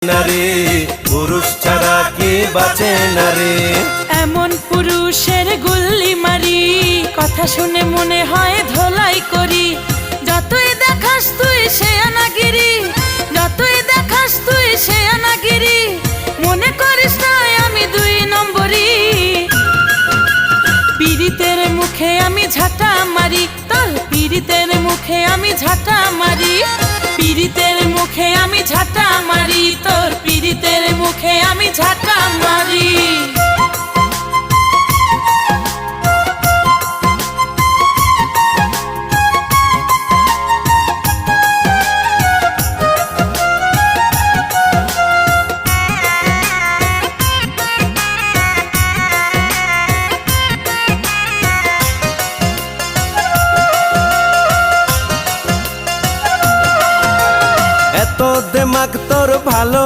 নারে পুরুষ ছাড়া কি বাঁচে না রে। এমন পুরুষের গুল্লি মারি, কথা শুনে মনে হয় ধোলাই করি। যতই দেখাস তুই সে আনাগিরি, যতই দেখাস তুই সে আনাগিরি, মনে করিস না আমি 2 নম্বরি। পীড়িতের মুখে আমি ঝাঁটা মারি, তোর পীড়িতের মুখে আমি ঝাঁটা মারি। পীড়িতের মুখে আমি ঝাঁটা মারি, তোর পীড়িতের মুখে আমি ঝাঁটা মারি। এত দেমাগ তোর ভালো